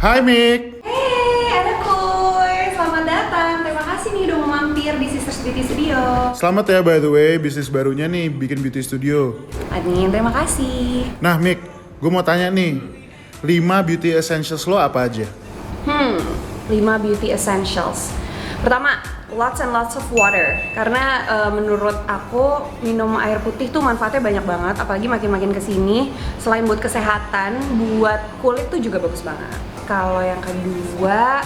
Hai Mik. Hey, ada Kuy. Selamat datang. Terima kasih nih udah mau mampir di Sisters Beauty Studio. Selamat ya by the way, bisnis barunya nih bikin beauty studio. Admin, terima kasih. Nah Mik, gue mau tanya nih, 5 beauty essentials lo apa aja? 5 beauty essentials. Pertama, lots and lots of water. Karena menurut aku minum air putih tuh manfaatnya banyak banget. Apalagi makin-makin kesini, selain buat kesehatan, buat kulit tuh juga bagus banget. Kalau yang kedua,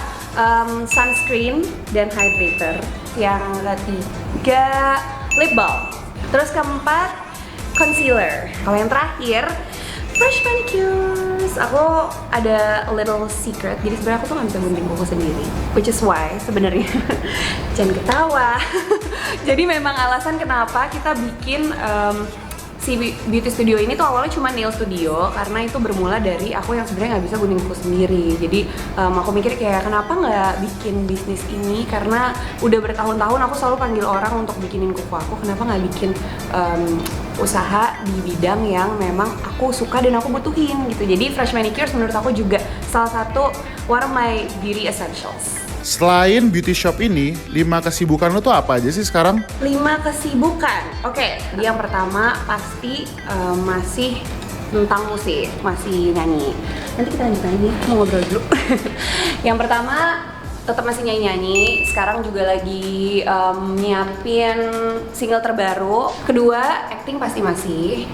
sunscreen dan hydrator. Yang ketiga, lip balm. Terus keempat, concealer. Kalau yang terakhir, fresh manicures. Aku ada a little secret. Jadi sebenarnya aku tuh nggak bisa gunting kuku sendiri. Which is why sebenarnya jangan ketawa. Jadi memang alasan kenapa kita bikin si beauty studio ini tuh awalnya cuma nail studio, karena itu bermula dari aku yang sebenarnya nggak bisa gunting kuku sendiri. Jadi aku mikir kayak kenapa nggak bikin bisnis ini, karena udah bertahun-tahun aku selalu panggil orang untuk bikinin kuku aku. Kenapa nggak bikin usaha di bidang yang memang aku suka dan aku butuhin gitu. Jadi fresh manicures menurut aku juga salah satu one of my beauty essentials. Selain beauty shop ini, 5 kesibukan lo tuh apa aja sih sekarang? 5 kesibukan. Oke, yang pertama pasti masih tentang musik, masih nyanyi. Nanti kita lanjut lagi, mau ngobrol dulu. Yang pertama tetap masih nyanyi-nyanyi. Sekarang juga lagi nyiapin single terbaru. Kedua, acting pasti masih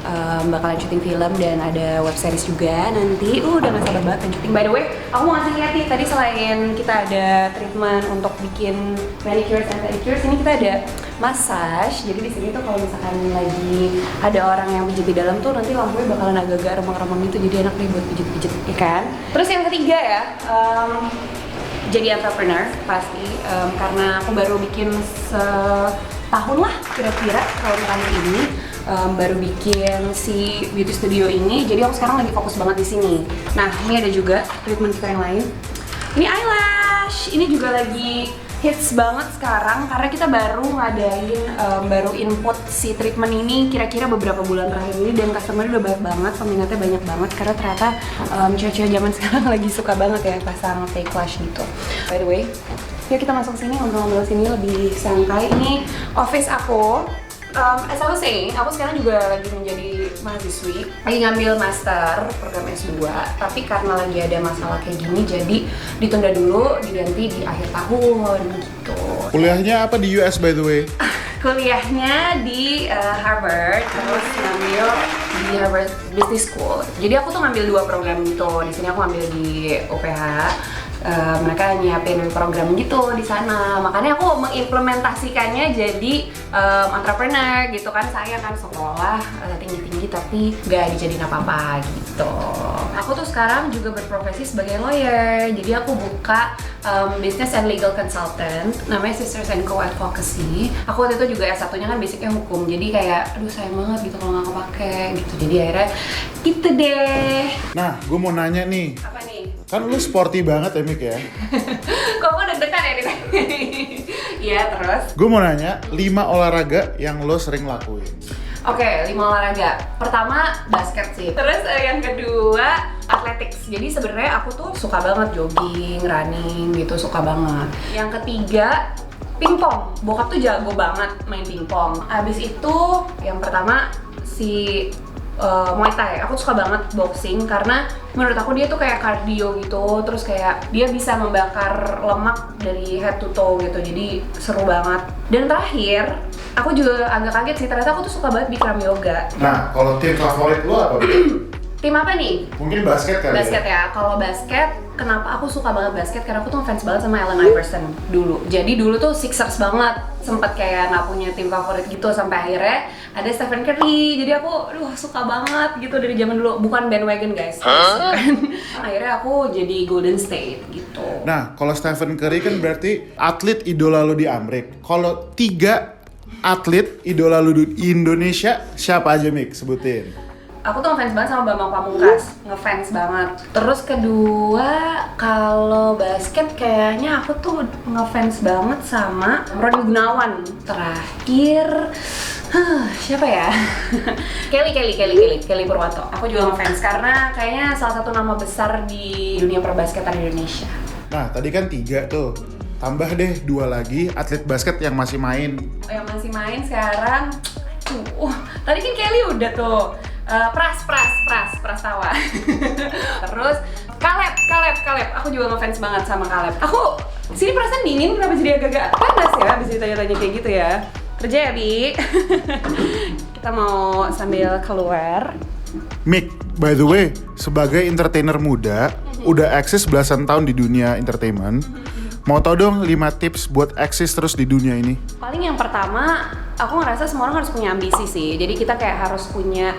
bakalan syuting film dan ada web series juga nanti. Udah gak sabar banget syuting. By the way, aku mau ngasih lihat nih, tadi selain kita ada treatment untuk bikin manicures and pedicures, ini kita ada massage. Jadi di sini tuh kalau misalkan lagi ada orang yang pijit di dalam tuh nanti lampunya bakalan agak-agak remang-remang gitu, jadi enak nih buat pijit-pijit, ya kan? Terus yang ketiga ya, jadi entrepreneur pasti, karena aku baru bikin setahun lah kira-kira tahun terakhir ini, baru bikin si beauty studio ini. Jadi aku sekarang lagi fokus banget di sini. Nah, ini ada juga treatment kita yang lain. Ini eyelash, ini juga lagi hits banget sekarang karena kita baru ngadain, baru input si treatment ini kira-kira beberapa bulan terakhir ini, dan customer udah banyak banget, peminatnya banyak banget karena ternyata cewek-cewek zaman sekarang lagi suka banget ya pasang fake lash gitu. By the way, yuk kita masuk sini, ngobrol-ngobrol sini lebih santai. Ini office aku. As I was saying, aku sekarang juga lagi menjadi mahasiswi, lagi ngambil master program S2, tapi karena lagi ada masalah kayak gini jadi ditunda dulu, diganti di akhir tahun gitu. Kuliahnya apa di US by the way? Kuliahnya di Harvard, terus ngambil di Harvard Business School. Jadi aku tuh ngambil 2 program gitu. Di sini aku ngambil di UPH. Mereka nyiapin program gitu di sana, makanya aku mengimplementasikannya jadi entrepreneur gitu kan. Saya kan sekolah tinggi-tinggi tapi gak dijadiin apa-apa gitu. Aku tuh sekarang juga berprofesi sebagai lawyer, jadi aku buka business and legal consultant, namanya Sisters & Co Advocacy. Aku waktu itu juga S1-nya kan basicnya hukum, jadi kayak aduh sayang banget gitu kalau nggak kepake gitu. Jadi akhirnya gitu deh. Nah, gue mau nanya nih. Apa nih? Kan lu sporty banget ya Mik ya? Kok aku deg-degan ya nih? Iya, terus? Gue mau nanya, 5 olahraga yang lo sering lakuin. Oke, 5 olahraga. Pertama, basket sih. Terus yang kedua, athletics. Jadi sebenarnya aku tuh suka banget jogging, running gitu, suka banget. Yang ketiga, pingpong. Bokap tuh jago banget main pingpong. Abis itu, yang pertama si Muay Thai. Aku suka banget boxing karena menurut aku dia tuh kayak cardio gitu, terus kayak dia bisa membakar lemak dari head to toe gitu, jadi seru banget. Dan terakhir, aku juga agak kaget sih, ternyata aku tuh suka banget Bikram yoga. Nah, kalau tim favorit lo apa? Tim apa nih? Mungkin basket kali Basket ya. Kalau basket, kenapa aku suka banget basket? Karena aku tuh fans banget sama Allen Iverson dulu. Jadi dulu tuh Sixers banget. Sempet kayak nggak punya tim favorit gitu sampai akhirnya ada Stephen Curry. Jadi aku, suka banget gitu dari zaman dulu. Bukan bandwagon guys. Kan? Akhirnya aku jadi Golden State gitu. Nah, kalau Stephen Curry kan berarti atlet idola lo di Amerika. Kalau 3 atlet idola lo di Indonesia, siapa aja Mik? Sebutin. Aku tuh ngefans banget sama Bambang Pamungkas, ngefans banget. Terus kedua, kalau basket kayaknya aku tuh ngefans banget sama Roni Gunawan. Terakhir, Siapa ya? Kelly Purwanto. Aku juga ngefans karena kayaknya salah satu nama besar di dunia perbasketan Indonesia. Nah, tadi kan 3 tuh. Tambah deh 2 lagi atlet basket yang masih main. Yang masih main sekarang. Tadi kan Kelly udah tuh. Pras Tawa. Terus Caleb. Aku juga ngefans banget sama Caleb. Aku sini perasaan dingin, kenapa jadi agak-agak panas ya abis ditanya-tanya kayak gitu ya. Kerja ya, Bi. Kita mau sambil keluar. Mick, by the way, sebagai entertainer muda, udah eksis belasan tahun di dunia entertainment. Mau tau dong 5 tips buat eksis terus di dunia ini? Paling yang pertama, aku ngerasa semua orang harus punya ambisi sih. Jadi kita kayak harus punya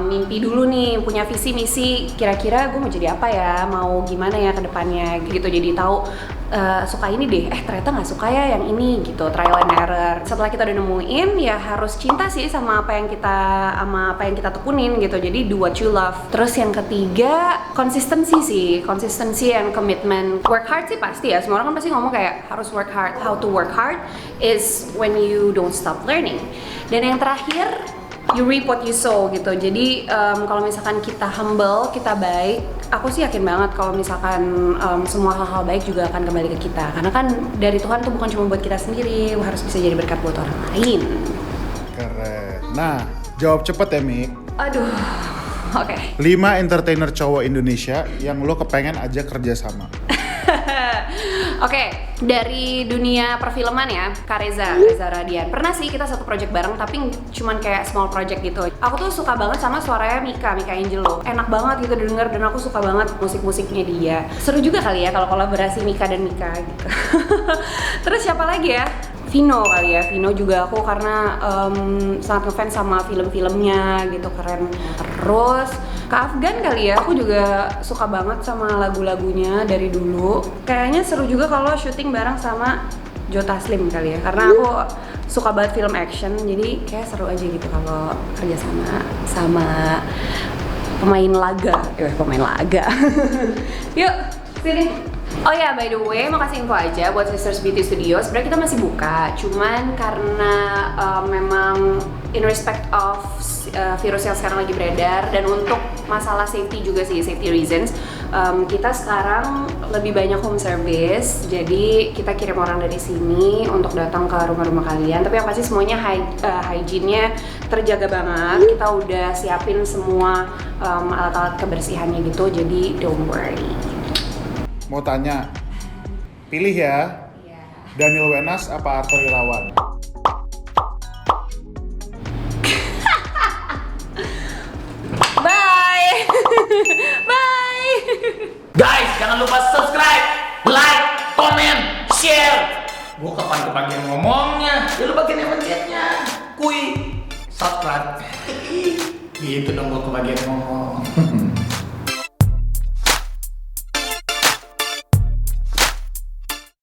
mimpi dulu nih, punya visi misi. Kira-kira gue mau jadi apa ya, mau gimana ya ke depannya gitu. Jadi tahu suka ini deh, ternyata nggak suka ya yang ini gitu. Trial and error. Setelah kita udah nemuin, ya harus cinta sih sama apa yang kita tekunin gitu. Jadi do what you love. Terus yang ketiga, konsistensi and commitment. Work hard sih pasti ya. Semua orang kan pasti ngomong kayak harus work hard. How to work hard is when you don't stop learning. Dan yang terakhir, you reap what you sow gitu. Jadi kalau misalkan kita humble, kita baik, aku sih yakin banget kalau misalkan semua hal-hal baik juga akan kembali ke kita. Karena kan dari Tuhan tuh bukan cuma buat kita sendiri, harus bisa jadi berkat buat orang lain. Keren. Nah, jawab cepet ya, Mik. Aduh, oke. 5 entertainer cowok Indonesia yang lo kepengen aja kerja sama. Oke, dari dunia perfilman ya, Kak Reza Radian. Pernah sih kita satu project bareng, tapi cuman kayak small project gitu. Aku tuh suka banget sama suaranya Mika Angelo. Enak banget gitu denger, dan aku suka banget musik-musiknya dia. Seru juga kali ya kalau kolaborasi Mika dan Mika gitu. Terus siapa lagi ya? Vino kali ya, Vino juga aku karena sangat ngefans sama film-filmnya gitu, keren. Terus Kak Afgan kali ya, aku juga suka banget sama lagu-lagunya dari dulu. Kayaknya seru juga kalau syuting bareng sama Joe Taslim kali ya, karena aku suka banget film action, jadi kayak seru aja gitu kalau kerja sama pemain laga. Yuk, sini. Oh ya, by the way, mau kasih info aja buat Sisters Beauty Studio. Sebenarnya kita masih buka, cuman karena memang in respect of virus yang sekarang lagi beredar, dan untuk masalah safety juga sih, safety reasons, kita sekarang lebih banyak home service. Jadi kita kirim orang dari sini untuk datang ke rumah-rumah kalian. Tapi yang pasti semuanya hygiene-nya terjaga banget. Kita udah siapin semua alat-alat kebersihannya gitu. Jadi don't worry. Mau tanya, pilih ya, Daniel Wenas apa Arthur Irawan? Bye! Bye! Guys, jangan lupa subscribe, like, comment, share. Gua kapan kebagian ngomongnya? Ya lu bagian yang mencetnya. Subscribe. Gitu dong gua kebagian ngomong.